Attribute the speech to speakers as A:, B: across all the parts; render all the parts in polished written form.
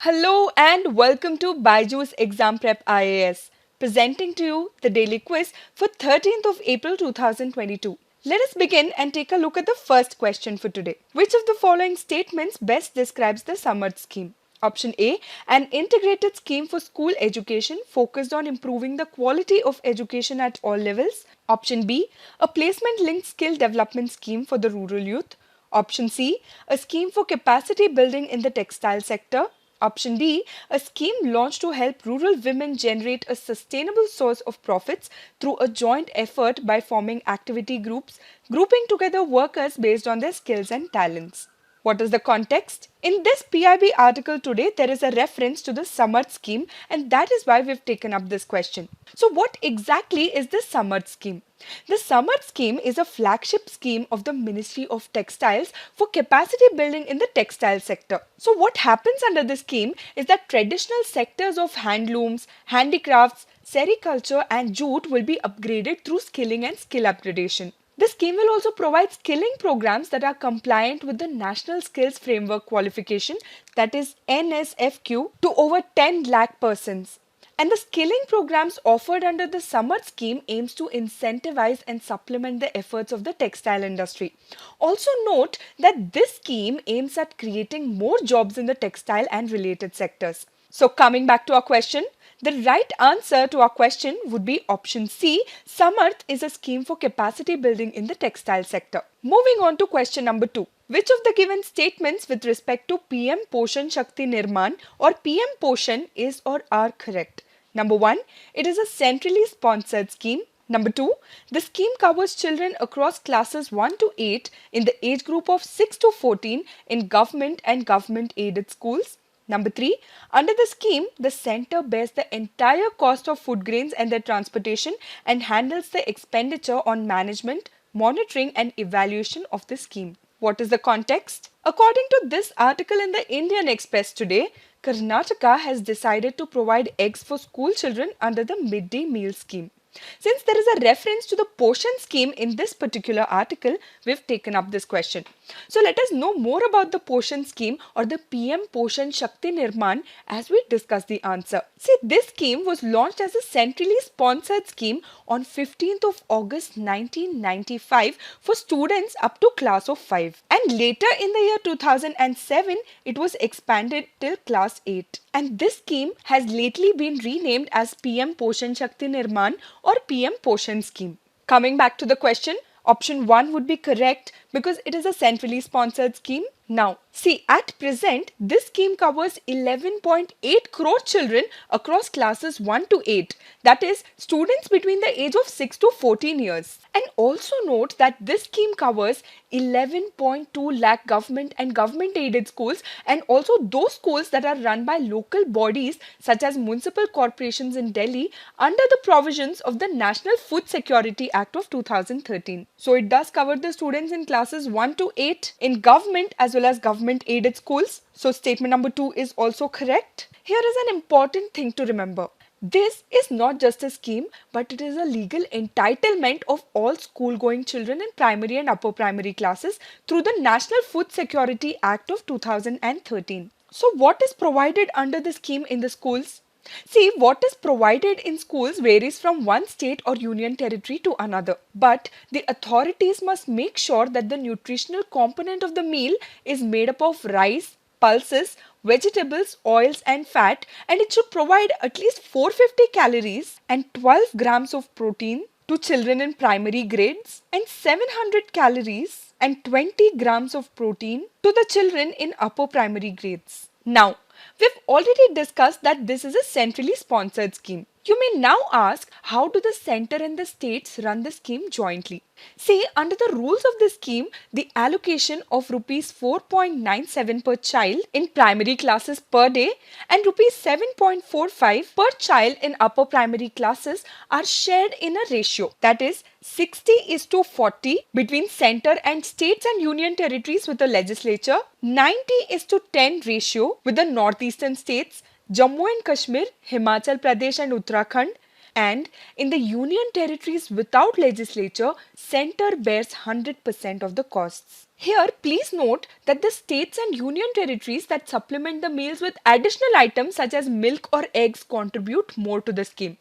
A: Hello and welcome to BYJU'S Exam Prep IAS, presenting to you the daily quiz for 13th of April 2022. Let us begin and take a look at the first question for today. Which of the following statements best describes the SAMARTH scheme? Option A, an integrated scheme for school education focused on improving the quality of education at all levels. Option B, a placement-linked skill development scheme for the rural youth. Option C, a scheme for capacity building in the textile sector. Option D, a scheme launched to help rural women generate a sustainable source of profits through a joint effort by forming activity groups, grouping together workers based on their skills and talents. What is the context? In this PIB article today, there is a reference to the SAMARTH scheme, and that is why we've taken up this question. So what exactly is the SAMARTH scheme? The SAMARTH scheme is a flagship scheme of the Ministry of Textiles for capacity building in the textile sector. So what happens under this scheme is that traditional sectors of handlooms, handicrafts, sericulture and jute will be upgraded through skilling and skill upgradation. The scheme will also provide skilling programs that are compliant with the National Skills Framework qualification, that is NSFQ, to over 10 lakh persons. And the skilling programs offered under the SAMARTH scheme aims to incentivize and supplement the efforts of the textile industry. Also note that this scheme aims at creating more jobs in the textile and related sectors. So coming back to our question, the right answer to our question would be option C. SAMARTH is a scheme for capacity building in the textile sector. Moving on to question number 2. Which of the given statements with respect to PM Poshan Shakti Nirman or PM Poshan is or are correct? Number 1. It is a centrally sponsored scheme. Number 2. The scheme covers children across classes 1 to 8 in the age group of 6 to 14 in government and government aided schools. Number 3, under the scheme, the centre bears the entire cost of food grains and their transportation and handles the expenditure on management, monitoring and evaluation of the scheme. What is the context? According to this article in the Indian Express today, Karnataka has decided to provide eggs for school children under the midday meal scheme. Since there is a reference to the Poshan scheme in this particular article, we've taken up this question. So let us know more about the Poshan scheme or the PM Poshan Shakti Nirman as we discuss the answer. See, this scheme was launched as a centrally sponsored scheme on 15th of August 1995 for students up to class of 5. And later in the year 2007, it was expanded till class 8. And this scheme has lately been renamed as PM Poshan Shakti Nirman or PM Poshan scheme. Coming back to the question, option 1 would be correct because it is a centrally sponsored scheme. Now, see, at present, this scheme covers 11.8 crore children across classes 1 to 8. That is, students between the age of 6 to 14 years. And also note that this scheme covers 11.2 lakh government and government aided schools and also those schools that are run by local bodies such as municipal corporations in Delhi under the provisions of the National Food Security Act of 2013. So it does cover the students in classes 1 to 8 in government as well as government aided schools. So statement number 2 is also correct. Here is an important thing to remember. This is not just a scheme, but it is a legal entitlement of all school-going children in primary and upper primary classes through the National Food Security Act of 2013. So what is provided under the scheme in the schools? See, what is provided in schools varies from one state or union territory to another. But the authorities must make sure that the nutritional component of the meal is made up of rice, pulses, vegetables, oils and fat, and it should provide at least 450 calories and 12 grams of protein to children in primary grades and 700 calories and 20 grams of protein to the children in upper primary grades. Now, we've already discussed that this is a centrally sponsored scheme. You may now ask, how do the centre and the states run the scheme jointly? See, under the rules of the scheme, the allocation of rupees 4.97 per child in primary classes per day and rupees 7.45 per child in upper primary classes are shared in a ratio, that is 60:40 between centre and states and union territories with the legislature, 90:10 ratio with the northeastern states, Jammu and Kashmir, Himachal Pradesh and Uttarakhand, And in the union territories without legislature, centre bears 100% of the costs. Here, please note that the states and union territories that supplement the meals with additional items such as milk or eggs contribute more to the scheme.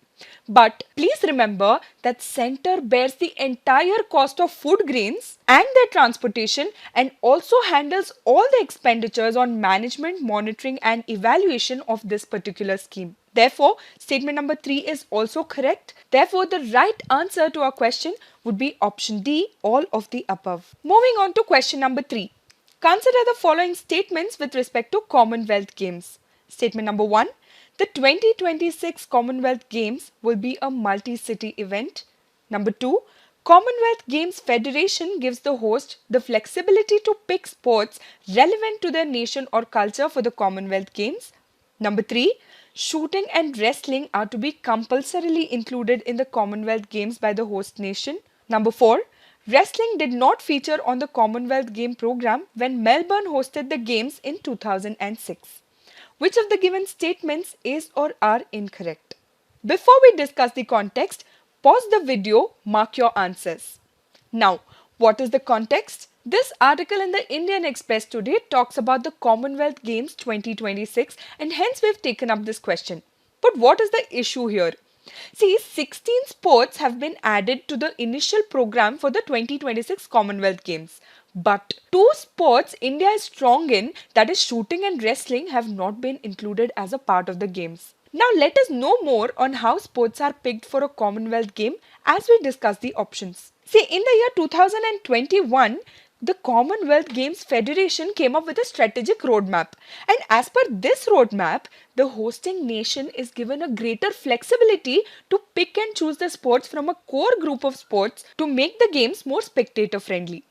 A: But please remember that centre bears the entire cost of food grains and their transportation and also handles all the expenditures on management, monitoring and evaluation of this particular scheme. Therefore, statement number 3 is also correct. Therefore, the right answer to our question would be option D, all of the above. Moving on to question number 3. Consider the following statements with respect to Commonwealth Games. Statement number 1. The 2026 Commonwealth Games will be a multi-city event. Number 2. Commonwealth Games Federation gives the host the flexibility to pick sports relevant to their nation or culture for the Commonwealth Games. Number 3. Shooting and wrestling are to be compulsorily included in the Commonwealth Games by the host nation. Number 4. Wrestling did not feature on the Commonwealth Game program when Melbourne hosted the Games in 2006. Which of the given statements is or are incorrect? Before we discuss the context, pause the video, mark your answers. Now, what is the context? This article in the Indian Express today talks about the Commonwealth Games 2026 and hence we've taken up this question. But what is the issue here? See, 16 sports have been added to the initial program for the 2026 Commonwealth Games. But 2 sports India is strong in, that is shooting and wrestling, have not been included as a part of the games. Now let us know more on how sports are picked for a Commonwealth game as we discuss the options. See, in the year 2021, the Commonwealth Games Federation came up with a strategic roadmap. And as per this roadmap, the hosting nation is given a greater flexibility to pick and choose the sports from a core group of sports to make the games more spectator friendly.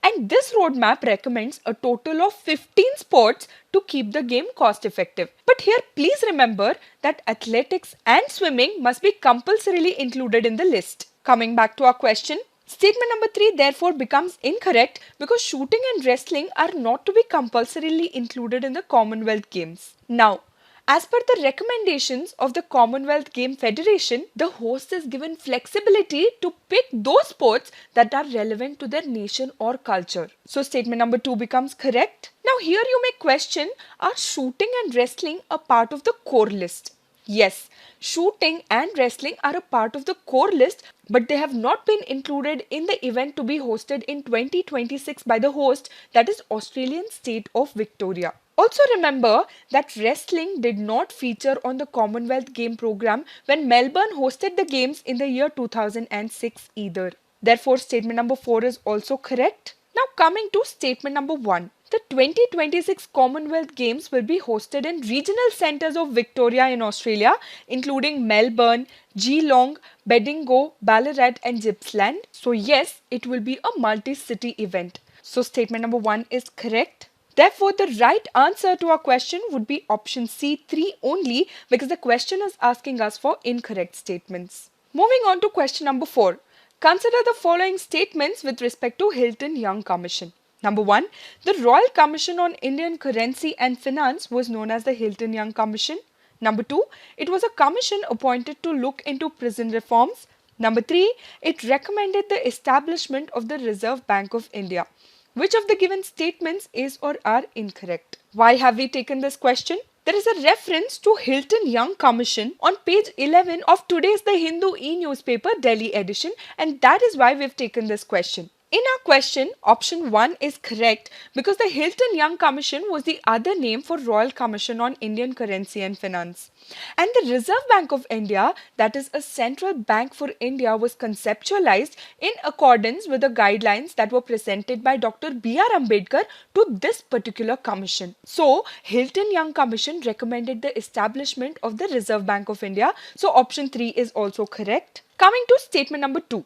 A: And this roadmap recommends a total of 15 sports to keep the game cost effective. But here please remember that athletics and swimming must be compulsorily included in the list. Coming back to our question, statement number 3 therefore becomes incorrect because shooting and wrestling are not to be compulsorily included in the Commonwealth Games. Now, as per the recommendations of the Commonwealth Game Federation, the host is given flexibility to pick those sports that are relevant to their nation or culture. So statement number 2 becomes correct. Now here you may question, are shooting and wrestling a part of the core list? Yes, shooting and wrestling are a part of the core list, but they have not been included in the event to be hosted in 2026 by the host, that is Australian state of Victoria. Also remember that wrestling did not feature on the Commonwealth Game program when Melbourne hosted the games in the year 2006 either. Therefore, statement number 4 is also correct. Now coming to statement number 1. The 2026 Commonwealth Games will be hosted in regional centres of Victoria in Australia, including Melbourne, Geelong, Bendigo, Ballarat and Gippsland. So yes, it will be a multi-city event. So statement number 1 is correct. Therefore, the right answer to our question would be option C, 3 only, because the question is asking us for incorrect statements. Moving on to question number 4. Consider the following statements with respect to Hilton Young Commission. Number 1. The Royal Commission on Indian Currency and Finance was known as the Hilton Young Commission. Number 2. It was a commission appointed to look into prison reforms. Number 3. It recommended the establishment of the Reserve Bank of India. Which of the given statements is or are incorrect? Why have we taken this question? There is a reference to Hilton Young Commission on page 11 of today's The Hindu e-newspaper Delhi edition, and that is why we've taken this question. In our question, option 1 is correct because the Hilton Young Commission was the other name for Royal Commission on Indian Currency and Finance. And the Reserve Bank of India, that is a central bank for India, was conceptualized in accordance with the guidelines that were presented by Dr. B.R. Ambedkar to this particular commission. So, Hilton Young Commission recommended the establishment of the Reserve Bank of India. So, option 3 is also correct. Coming to statement number 2.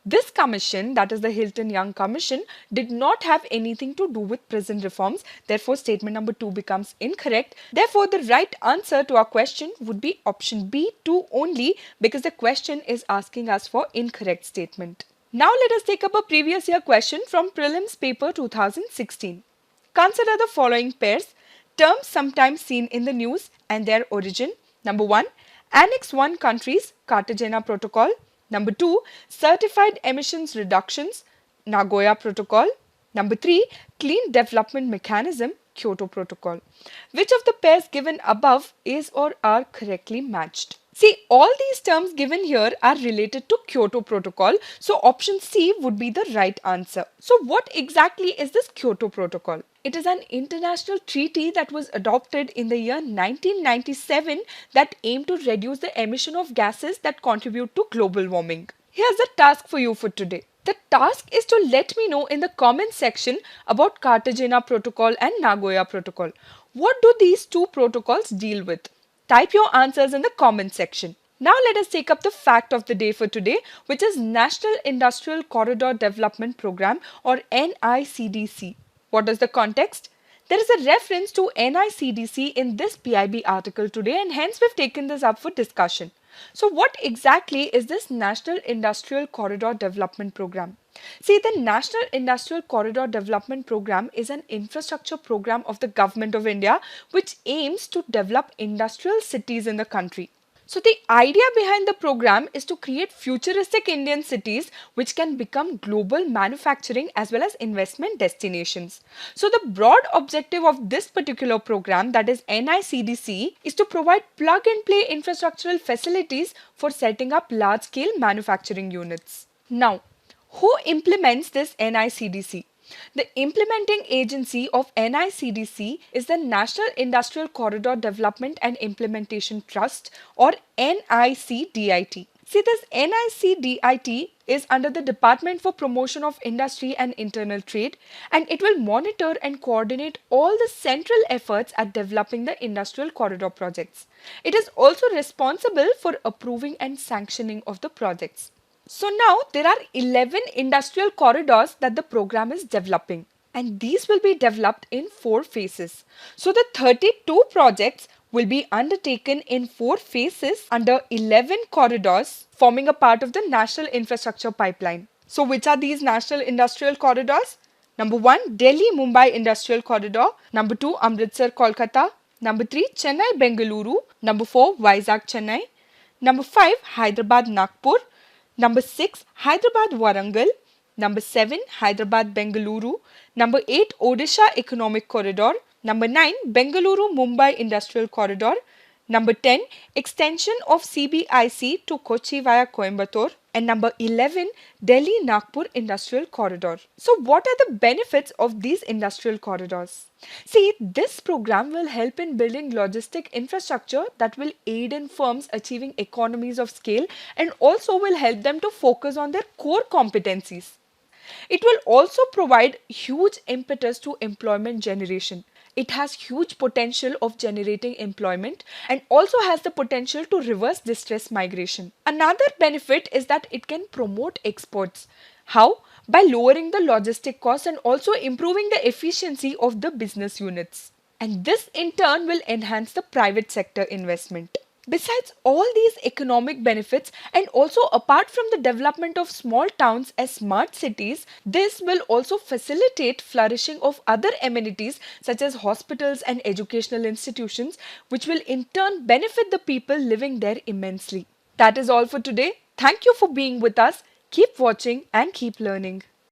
A: This commission, that is the Hilton Young Commission, did not have anything to do with prison reforms. Therefore, statement number 2 becomes incorrect. Therefore, the right answer to our question would be option B, 2 only, because the question is asking us for incorrect statement. Now, let us take up a previous year question from Prelims paper 2016. Consider the following pairs, terms sometimes seen in the news and their origin. Number 1. Annex 1 countries, Cartagena Protocol. Number 2, Certified Emissions Reductions, Nagoya Protocol. Number 3, Clean Development Mechanism, Kyoto Protocol. Which of the pairs given above is or are correctly matched? See, all these terms given here are related to Kyoto Protocol, so option C would be the right answer. So what exactly is this Kyoto Protocol? It is an international treaty that was adopted in the year 1997 that aimed to reduce the emission of gases that contribute to global warming. Here's the task for you for today. The task is to let me know in the comment section about Cartagena Protocol and Nagoya Protocol. What do these two protocols deal with? Type your answers in the comment section. Now let us take up the fact of the day for today, which is National Industrial Corridor Development Program or NICDC. What is the context? There is a reference to NICDC in this PIB article today, and hence we've taken this up for discussion. So what exactly is this National Industrial Corridor Development Program? See, the National Industrial Corridor Development Program is an infrastructure program of the Government of India which aims to develop industrial cities in the country. So the idea behind the program is to create futuristic Indian cities which can become global manufacturing as well as investment destinations. So the broad objective of this particular program, that is NICDC, is to provide plug and play infrastructural facilities for setting up large scale manufacturing units. Now, who implements this NICDC? The implementing agency of NICDC is the National Industrial Corridor Development and Implementation Trust or NICDIT. See, this NICDIT is under the Department for Promotion of Industry and Internal Trade, and it will monitor and coordinate all the central efforts at developing the industrial corridor projects. It is also responsible for approving and sanctioning of the projects. So now there are 11 industrial corridors that the program is developing, and these will be developed in 4 phases. So the 32 projects will be undertaken in 4 phases under 11 corridors forming a part of the National Infrastructure Pipeline. So which are these National Industrial Corridors? Number 1, Delhi-Mumbai Industrial Corridor. Number 2, Amritsar-Kolkata. Number 3, Chennai-Bengaluru. Number 4, Vizag-Chennai. Number 5, Hyderabad-Nagpur. Number 6, Hyderabad-Warangal. Number 7, Hyderabad-Bengaluru. Number 8, Odisha Economic Corridor. Number 9, Bengaluru-Mumbai Industrial Corridor. Number 10, extension of CBIC to Kochi via Coimbatore. And number 11, Delhi-Nagpur Industrial Corridor. So what are the benefits of these industrial corridors? See, this program will help in building logistic infrastructure that will aid in firms achieving economies of scale and also will help them to focus on their core competencies. It will also provide huge impetus to employment generation. It has huge potential of generating employment and also has the potential to reverse distress migration. Another benefit is that it can promote exports. How? By lowering the logistic costs and also improving the efficiency of the business units. And this in turn will enhance the private sector investment. Besides all these economic benefits and also apart from the development of small towns as smart cities, this will also facilitate flourishing of other amenities such as hospitals and educational institutions, which will in turn benefit the people living there immensely. That is all for today. Thank you for being with us. Keep watching and keep learning.